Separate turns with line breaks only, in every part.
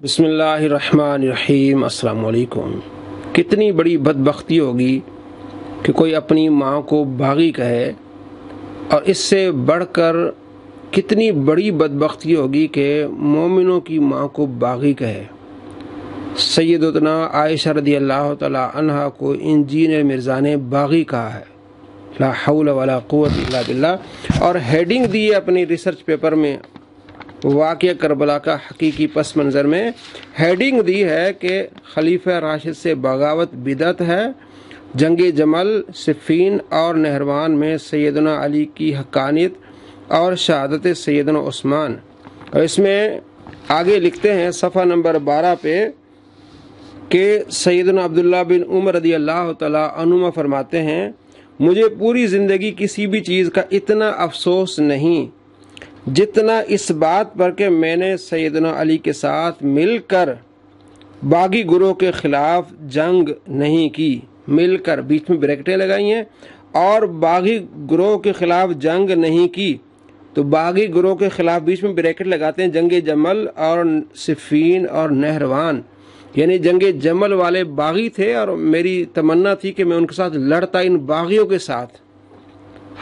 बिस्मिल्लाहिर्रहमानिर्रहीम। अस्सलाम वालेकुम। कितनी बड़ी बदबख्ती होगी कि कोई अपनी माँ को बागी कहे, और इससे बढ़कर कितनी बड़ी बदबख्ती होगी कि मोमिनों की माँ को बागी कहे। सैयदतुना आयशा रदियल्लाहु तआला अन्हा को इंजीनियर मिर्ज़ा ने बागी कहा है। ला हौला वला कुव्वता इल्ला बिल्लाह। और हेडिंग दी है अपनी रिसर्च पेपर में, वाक़या करबला का हकीकी पस मंज़र में हेडिंग दी है कि खलीफा राशिद से बगावत बिदअत है। जंग जमल, सिफ़ीन और नहरवान में सैयदना अली की हक़ानियत और शहादत सैयदना उस्मान। और इसमें आगे लिखते हैं सफ़ा नंबर 12 पे कि सैयदना अब्दुल्लाह बिन उमर रदियल्लाहु तआला अन्हुमा फरमाते हैं, मुझे पूरी ज़िंदगी किसी भी चीज़ का इतना अफसोस नहीं जितना इस बात पर कि मैंने सैयदना अली के साथ मिलकर बागी गुरोह के ख़िलाफ़ जंग नहीं की। मिलकर बीच में ब्रैकेटें लगाई हैं, और बागी गुरोह के ख़िलाफ़ जंग नहीं की। तो बागी गुरोह के ख़िलाफ़ बीच में ब्रैकेट लगाते हैं जंग जमल और सिफ़ीन और नहरवान, यानी जंग जमल वाले बागी थे और मेरी तमन्ना थी कि मैं उनके साथ लड़ता इन बागियों के साथ।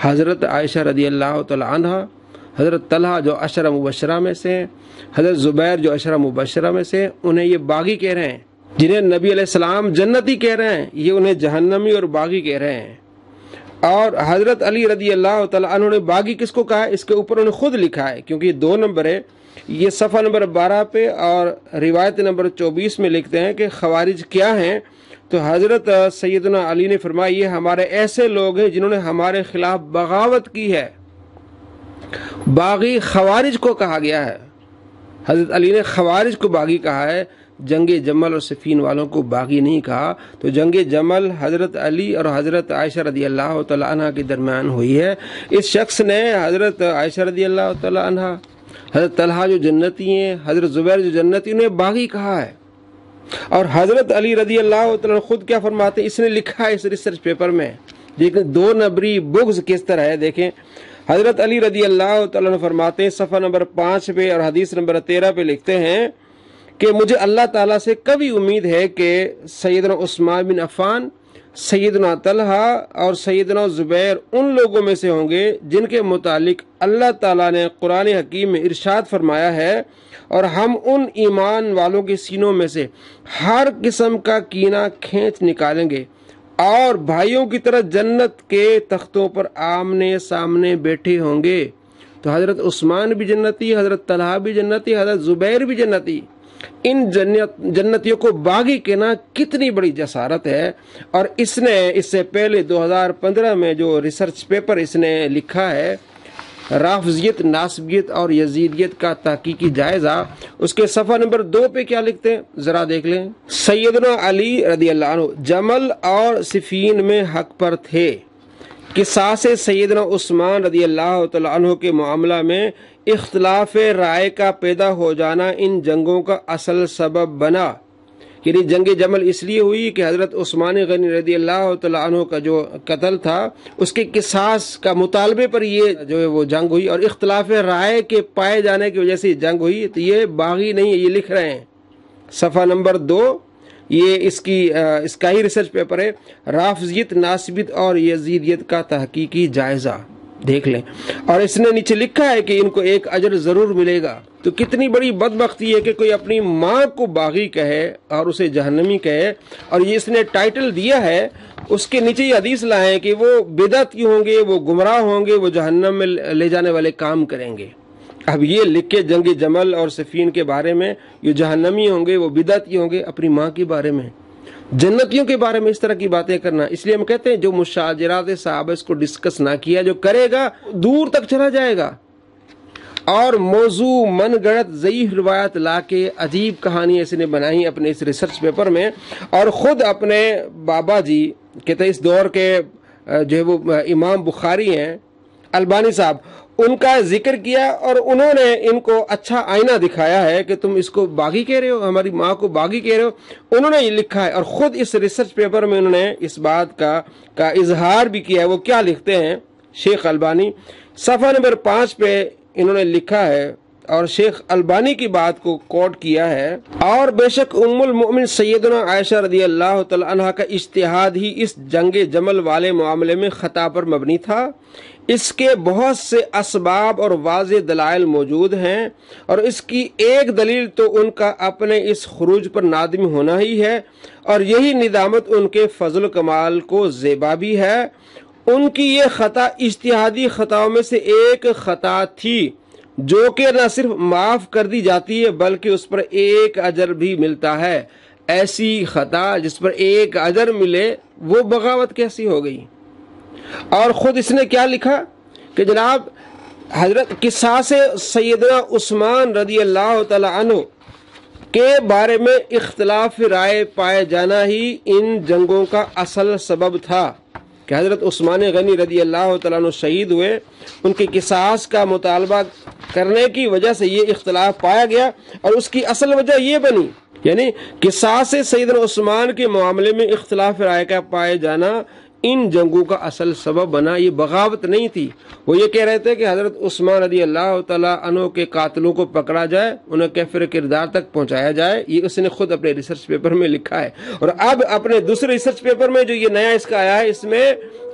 हज़रत आयशा रदियल्लाहु तआला अन्हा, हज़रत तलहा जो अशरा मुबशरा में से हैं, हज़रत ज़ुबैर जो अशरा मुबशरा में से, उन्हें ये बागी कह रहे हैं। जिन्हें नबी अलैहिस्सलाम जन्नती कह रहे हैं, ये उन्हें जहन्नमी और बागी कह रहे हैं। और हज़रत अली रदियल्लाहु तआला अन्हु ने बागी किसको कहा है, इसके ऊपर उन्होंने खुद लिखा है, क्योंकि 2 नंबर है। ये सफ़ा नंबर 12 पे और रिवायत नंबर 24 में लिखते हैं कि खवारिज क्या हैं। तो हज़रत सैयदना अली ने फरमाया, ये हमारे ऐसे लोग हैं जिन्होंने हमारे खिलाफ बगावत की है। बागी खवारिज को कहा गया है। हज़रत अली ने खवारिज को बागी कहा है, जंग जमल और सिफ़ीन वालों को बागी नहीं कहा। तो जंग जमल हज़रत अली और हज़रत आयशा रदियल्लाहु तआला अन्हा के दरमियान हुई है। इस शख्स ने हज़रत आयशा रदियल्लाहु तआला अन्हा, हज़रत तलहा जो जन्नती हैं, हज़रत ज़ुबैर जो जन्नती, उन्हें बागी कहा है। और हज़रत अली रदियल्लाहु तआला खुद क्या फरमाते हैं, इसने लिखा है इस रिसर्च पेपर में। लेकिन 2 नंबरी बुग़्ज़ किस तरह है देखें। हज़रत अली रदियल्लाहु तआला अन्हु फरमाते हैं सफ़ा नंबर 5 पे और हदीस नंबर 13 पे लिखते हैं कि मुझे अल्लाह ताला से कभी उम्मीद है कि सैयदना उस्मान बिन अफ़ान, सैयदना तलहा और सैयदना ज़ुबैर उन लोगों में से होंगे जिनके मुतालिक अल्लाह ताला ने कुरान हकीम में इरशाद फरमाया है, और हम उन ईमान वालों के सीनों में से हर किस्म का कीना खींच निकालेंगे और भाइयों की तरह जन्नत के तख्तों पर आमने सामने बैठे होंगे। तो हज़रत उस्मान भी जन्नती, हज़रत तलहा भी जन्नती, हज़रत ज़ुबैर भी जन्नती। इन जन्नतियों को बागी कहना कितनी बड़ी जसारत है। और इसने इससे पहले 2015 में जो रिसर्च पेपर इसने लिखा है, राफजियत, नासबियत और यजीदियत का तहकीकी जायजा, उसके सफ़ा नंबर 2 पे क्या लिखते हैं ज़रा देख लें। सैयदना अली रदियल्लाहु अन्हु जमल और सिफ़ीन में हक पर थे। किसास सैयदना उस्मान रदियल्लाहु तआला अन्हु के मामला में इख्तिलाफ राय का पैदा हो जाना इन जंगों का असल सबब बना। यानी जंग जमल इसलिए हुई कि हज़रत उस्मान गनी रदियल्लाहु तआला अन्हु का जो कत्ल था, उसके किसास का मुतालबे पर ये जो है वो जंग हुई, और इख्तिलाफ राय के पाए जाने की वजह से जंग हुई। तो ये बागी नहीं है, ये लिख रहे हैं सफ़ा नंबर 2, ये इसका ही रिसर्च पेपर है, राफजियत, नासबियत और यजीदियत का तहकीकी जायजा, देख लें। और इसने नीचे लिखा है कि इनको एक अजर ज़रूर मिलेगा। तो कितनी बड़ी बदबख्ती है कि कोई अपनी माँ को बागी कहे और उसे जहन्नमी कहे। और ये इसने टाइटल दिया है, उसके नीचे ये हदीस लाए कि वो बिदअती होंगे, वो गुमराह होंगे, वो जहन्नम में ले जाने वाले काम करेंगे। अब ये लिख के जंग जमल और सिफ़ीन के बारे में ये जहन्नमी होंगे, वो बिदअती होंगे, अपनी माँ के बारे में, जन्नतियों के बारे में इस तरह की बातें करना। इसलिए हम कहते हैं जो मुशाजरात सहाबा इसको डिस्कस ना किया, जो करेगा दूर तक चला जाएगा। और मौजू मनगढ़ंत ज़ईफ़ रिवायत ला के अजीब कहानी इसने बनाई अपने इस रिसर्च पेपर में। और ख़ुद अपने बाबा जी कहते हैं इस दौर के जो है वो इमाम बुखारी हैं, अलबानी साहब, उनका जिक्र किया और उन्होंने इनको अच्छा आईना दिखाया है कि तुम इसको बागी कह रहे हो, हमारी माँ को बागी कह रहे हो। उन्होंने ये लिखा है और ख़ुद इस रिसर्च पेपर में उन्होंने इस बात का इजहार भी किया है। वो क्या लिखते हैं शेख अलबानी, सफ़ा नंबर 5 पे इन्होंने लिखा है, اور شیخ البانی کی بات کو کوٹ کیا ہے، اور بے شک ام المؤمن سیدنا عائشہ رضی اللہ تعالی عنہ کا اجتہاد ہی اس جنگ جمل والے معاملے میں خطا پر مبنی تھا۔ اس کے بہت سے اسباب اور واضح دلائل موجود ہیں، اور اس کی ایک دلیل تو ان کا اپنے اس خروج پر نادم ہونا ہی ہے، اور یہی ندامت ان کے فضل و کمال کو زیبا بھی ہے۔ ان کی یہ خطا اجتہادی خطاؤں میں سے ایک خطا تھی، جو کہ نہ صرف معاف کر دی جاتی ہے بلکہ اس پر ایک اجر بھی ملتا ہے۔ ایسی خطا جس پر ایک اجر ملے وہ بغاوت کیسی ہو گئی؟ اور خود اس نے کیا لکھا کہ جناب حضرت قصاص سیدنا عثمان رضی اللہ تعالی عنہ کے بارے میں اختلاف رائے پائے جانا ہی ان جنگوں کا اصل سبب تھا کہ حضرت عثمان غنی رضی اللہ تعالیٰ عنہ شہید ہوئے، ان کے قصاص کا مطالبہ کرنے کی وجہ سے یہ اختلاف پایا گیا، اور اس کی اصل وجہ یہ بنی، یعنی قصاص سیدنا عثمان کے معاملے میں اختلاف رائے کا پائے جانا ان جنگوں کا اصل سبب بنا۔ یہ بغاوت نہیں تھی۔ وہ یہ کہہ رہے تھے کہ حضرت عثمان رضی اللہ تعالیٰ عنہ کے قاتلوں کو پکڑا جائے، انہیں کفر کردار تک پہنچایا جائے۔ یہ اس نے خود اپنے ریسرچ پیپر میں لکھا ہے، اور اب اپنے دوسرے ریسرچ پیپر میں جو یہ نیا اس کا آیا ہے، اس میں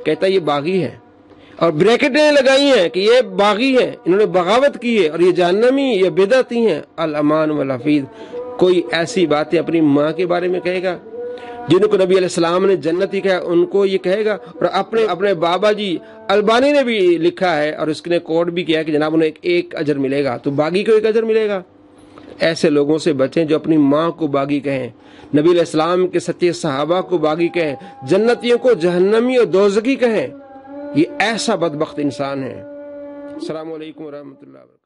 کہتا ہے یہ باغی ہے، اور بریکٹیں لگائی ہیں کہ یہ باغی ہیں، انہوں نے بغاوت کی ہے، اور یہ جہنمی، یہ بدعتی ہیں۔ الامان والحفیظ، کوئی ایسی باتیں اپنی ماں کے بارے میں کہے گا جن کو نبی علیہ السلام نے جنتی کہا، ان کو یہ کہے گا؟ اور اپنے بابا جی البانی نے بھی لکھا ہے اور اس نے کوٹ بھی کیا کہ جناب انہیں ایک اجر ملے گا، تو باغی کو ایک اجر ملے گا؟ ایسے لوگوں سے بچیں جو اپنی ماں کو باغی کہیں، نبی علیہ السلام کے سچے صحابہ کو باغی کہیں، جنتیوں کو جہنمی اور دوزخی کہیں۔ یہ ایسا بدبخت انسان ہے۔ السلام علیکم ورحمۃ اللہ وبرکاتہ۔